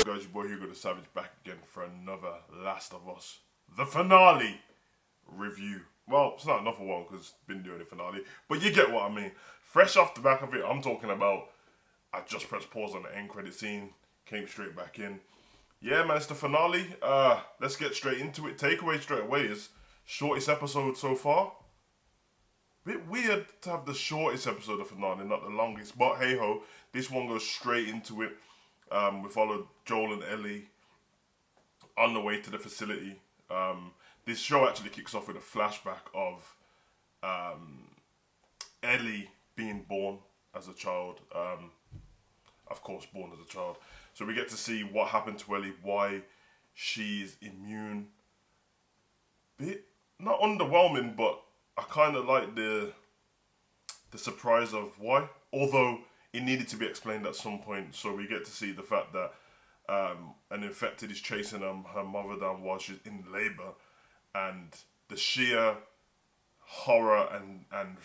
guys? Your boy Hugo the Savage back again for another Last of Us, the finale review. Well, it's not another one because it's been doing the finale, but you get what I mean. Fresh off the back of it, I'm talking about. I just pressed pause on the end credit scene, came straight back in. Yeah, man, it's the finale. Let's get straight into it. Takeaway straight away is shortest episode so far. Bit weird to have the shortest episode of finale, not the longest. But hey ho, this one goes straight into it. We followed Joel and Ellie on the way to the facility. This show actually kicks off with a flashback of Ellie being born as a child. Of course, born as a child. So we get to see what happened to Ellie, why she's immune. Bit not underwhelming, but I kind of like the surprise of why. Although it needed to be explained at some point, so we get to see the fact that an infected is chasing her mother down while she's in labour, and the sheer horror and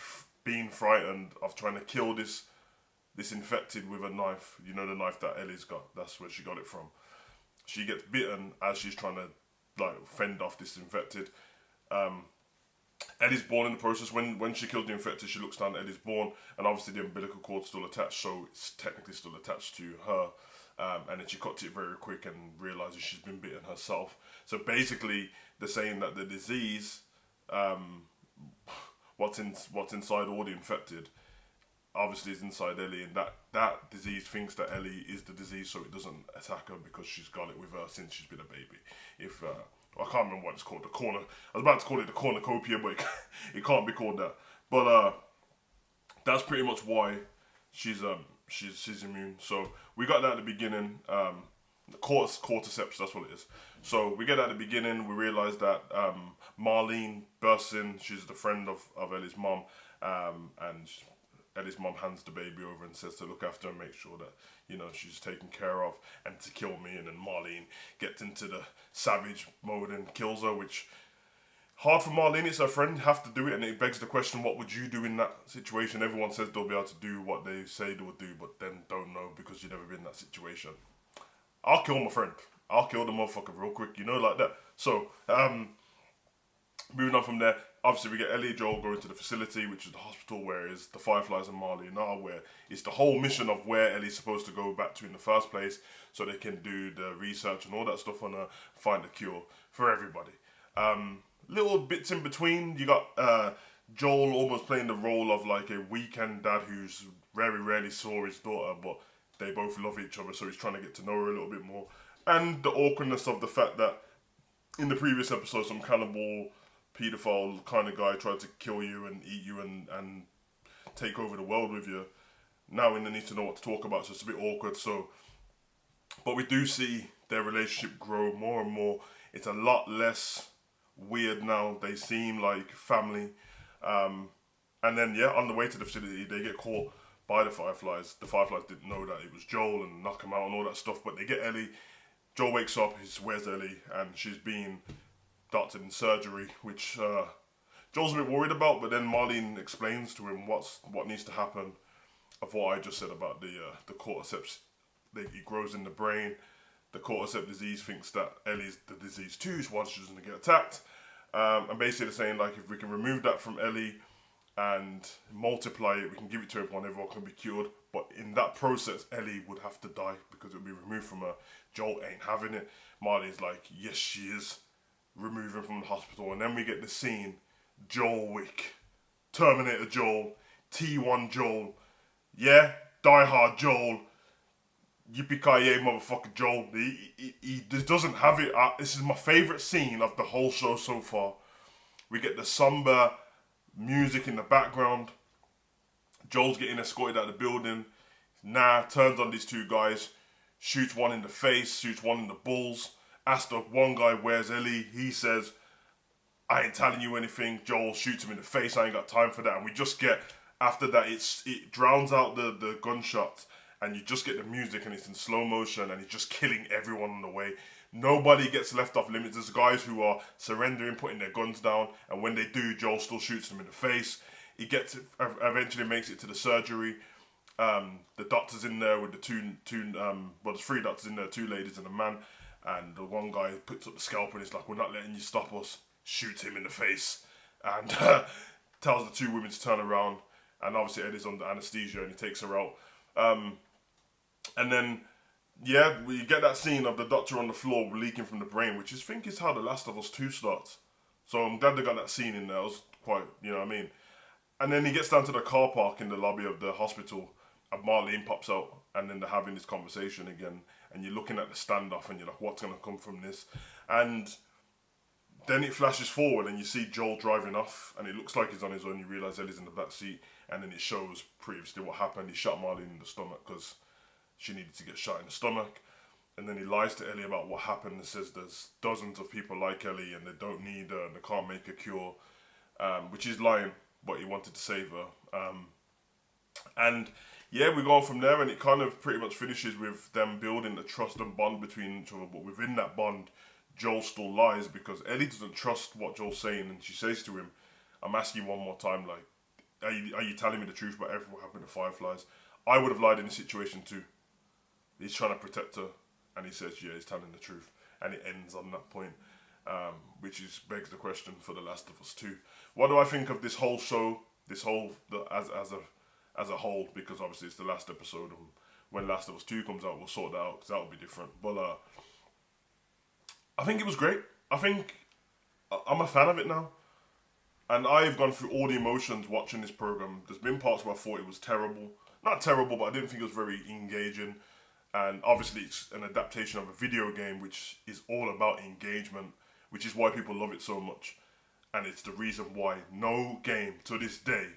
being frightened of trying to kill this infected with a knife. You know, the knife that Ellie's got. That's where she got it from. She gets bitten as she's trying to fend off this infected. Ellie's born in the process. When she kills the infected, she looks down at Ellie's born, and obviously the umbilical cord's still attached, so it's technically still attached to her. And then she cuts it very quick and realizes she's been bitten herself. So basically, they're saying that the disease, what's inside all the infected, obviously is inside Ellie, and that disease thinks that Ellie is the disease, so it doesn't attack her because she's got it with her since she's been a baby. If I can't remember what it's called, I was about to call it the cornucopia, but it can't be called that. But that's pretty much why she's immune. So we got that at the beginning. Cordyceps, that's what it is. So we get that at the beginning. We realise that Marlene bursts in. She's the friend of Ellie's mom, and Ellie's mom hands the baby over and says to look after her and make sure that, you know, she's taken care of and to kill me. And then Marlene gets into the savage mode and kills her, which hard for Marlene. It's her friend, have to do it, and it begs the question, what would you do in that situation? Everyone says they'll be able to do what they say they will do, but then don't know because you've never been in that situation. I'll kill my friend. I'll kill the motherfucker real quick, you know, like that. So, moving on from there, obviously we get Ellie and Joel going to the facility, which is the hospital where is the Fireflies and Marlene are, where it's the whole mission of where Ellie's supposed to go back to in the first place, so they can do the research and all that stuff on her, find a cure for everybody. Little bits in between, you got Joel almost playing the role of like a weekend dad who's very rarely saw his daughter, but they both love each other, so he's trying to get to know her a little bit more. And the awkwardness of the fact that in the previous episode, some cannibal, paedophile kind of guy tried to kill you and eat you and take over the world with you. Now we need to know what to talk about, so it's a bit awkward. So, but we do see their relationship grow more and more. It's a lot less weird now. They seem like family. And then, yeah, on the way to the facility, they get caught by the Fireflies. The Fireflies didn't know that it was Joel and knock him out and all that stuff, but they get Ellie. Joel wakes up, where's Ellie? And she's being doctored in surgery, which Joel's a bit worried about, but then Marlene explains to him what needs to happen of what I just said about the cordyceps. It grows in the brain. The cordyceps disease thinks that Ellie's the disease too, so why she doesn't get attacked. And basically they're saying, like, if we can remove that from Ellie and multiply it, we can give it to everyone can be cured. But in that process, Ellie would have to die because it would be removed from her. Joel ain't having it. Marlene's like, yes, she is. Remove him from the hospital. And then we get the scene, Joel Wick, Terminator Joel, T1 Joel, yeah, Die Hard Joel, yippee-ki-yay motherfucker Joel. He just doesn't have it. This is my favourite scene of the whole show so far. We get the somber music in the background. Joel's getting escorted out of the building. Turns on these two guys, shoots one in the face, shoots one in the balls. Asks the one guy, where's Ellie? He says, I ain't telling you anything. Joel shoots him in the face. I ain't got time for that. And we just get, after that, it drowns out the gunshots, and you just get the music, and it's in slow motion, and he's just killing everyone on the way. Nobody gets left off limits. There's guys who are surrendering, putting their guns down, and when they do, Joel still shoots them in the face. He eventually makes it to the surgery. The doctor's in there with the there's three doctors in there, two ladies and a man, and the one guy puts up the scalpel and he's like, "We're not letting you stop us." Shoots him in the face, and tells the two women to turn around. And obviously Eddie's under anesthesia and he takes her out. And then, yeah, we get that scene of the doctor on the floor leaking from the brain, which I think is how The Last of Us 2 starts. So I'm glad they got that scene in there. It was quite, you know what I mean? And then he gets down to the car park in the lobby of the hospital, and Marlene pops out, and then they're having this conversation again, and you're looking at the standoff, and you're like, what's going to come from this? And then it flashes forward, and you see Joel driving off, and it looks like he's on his own. You realise Ellie's in the back seat, and then it shows previously what happened. He shot Marlene in the stomach because she needed to get shot in the stomach. And then he lies to Ellie about what happened and says there's dozens of people like Ellie and they don't need her and they can't make a cure, which is lying, but he wanted to save her. And yeah, we go on from there, and it kind of pretty much finishes with them building the trust and bond between each other. But within that bond, Joel still lies because Ellie doesn't trust what Joel's saying, and she says to him, "I'm asking you one more time, like, are you telling me the truth about everything what happened to Fireflies? I would have lied in this situation too." He's trying to protect her, and he says, "Yeah, he's telling the truth," and it ends on that point, which begs the question for The Last of Us 2. What do I think of this whole show? As a whole, because obviously it's the last episode, and when Last of Us 2 comes out, we'll sort that out because that'll be different. But I think it was great. I think I'm a fan of it now, and I've gone through all the emotions watching this program. There's been parts where I thought it was terrible, not terrible, but I didn't think it was very engaging. And obviously, it's an adaptation of a video game, which is all about engagement, which is why people love it so much, and it's the reason why no game to this day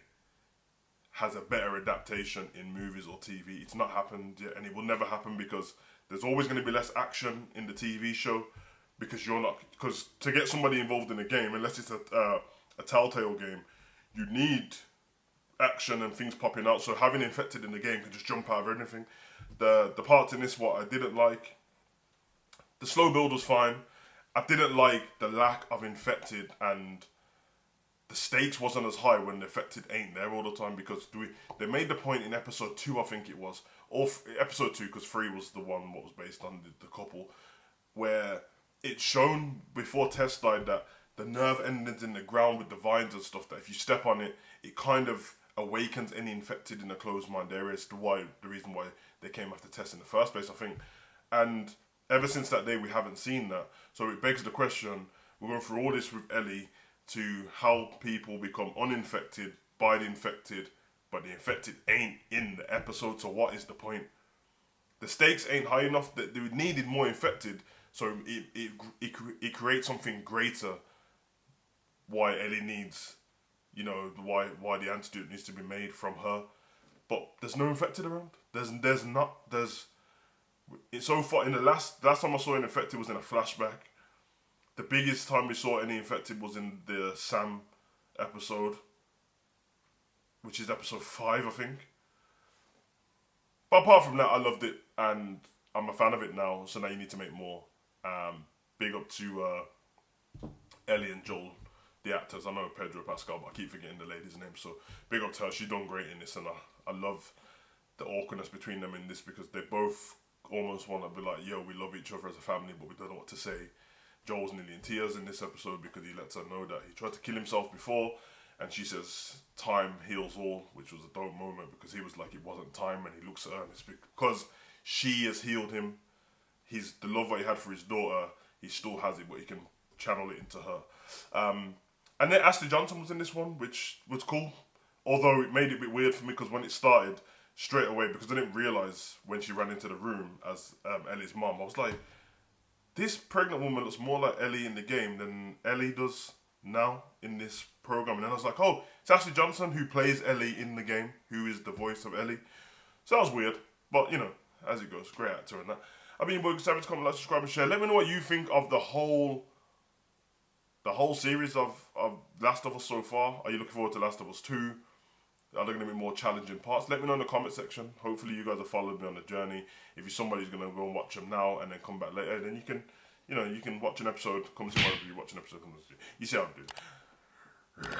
has a better adaptation in movies or TV. It's not happened yet, and it will never happen because there's always going to be less action in the TV show because to get somebody involved in a game, unless it's a Telltale game, you need action and things popping out. So having Infected in the game can just jump out of anything. The parts in this, what I didn't like, the slow build was fine. I didn't like the lack of Infected, and the stakes wasn't as high when the Infected ain't there all the time, because they made the point in episode 2, I think it was, or episode 2, because 3 was the one what was based on the couple, where it's shown before Tess died that the nerve endings in the ground with the vines and stuff, that if you step on it, it kind of awakens any Infected in a closed mind area. It's the reason why they came after Tess in the first place, I think. And ever since that day, we haven't seen that. So it begs the question, we're going through all this with Ellie, to how people become uninfected by the infected, but the infected ain't in the episode, so what is the point? The stakes ain't high enough, that they needed more infected, so it creates something greater why Ellie needs, why the antidote needs to be made from her. But there's no infected around. So far, in the last time I saw an infected was in a flashback. The biggest time we saw any infected was in the Sam episode, which is episode 5, I think. But apart from that, I loved it, and I'm a fan of it now, so now you need to make more. Big up to Ellie and Joel, the actors. I know Pedro Pascal, but I keep forgetting the lady's name, so big up to her. She's done great in this, and I love the awkwardness between them in this, because they both almost want to be like, yo, we love each other as a family, but we don't know what to say. Joel's nearly in tears in this episode because he lets her know that he tried to kill himself before, and she says time heals all, which was a dope moment because he was like, it wasn't time, and he looks at her and it's because she has healed him. The love that he had for his daughter, he still has it, but he can channel it into her. And then Ashley Johnson was in this one, which was cool, although it made it a bit weird for me because when it started, straight away, because I didn't realise when she ran into the room as Ellie's mom, I was like, this pregnant woman looks more like Ellie in the game than Ellie does now in this program. And then I was like, oh, it's Ashley Johnson who plays Ellie in the game, who is the voice of Ellie. So that was weird, but as it goes, great actor and that. I've been your boy Savage. Comment, like, subscribe, and share. Let me know what you think of the whole series of Last of Us so far. Are you looking forward to Last of Us 2? Are there going to be more challenging parts? Let me know in the comment section. Hopefully you guys have followed me on the journey. If you're somebody who's going to go and watch them now and then come back later, then you can watch an episode, come see one of you, watch an episode, come see. You see how I do.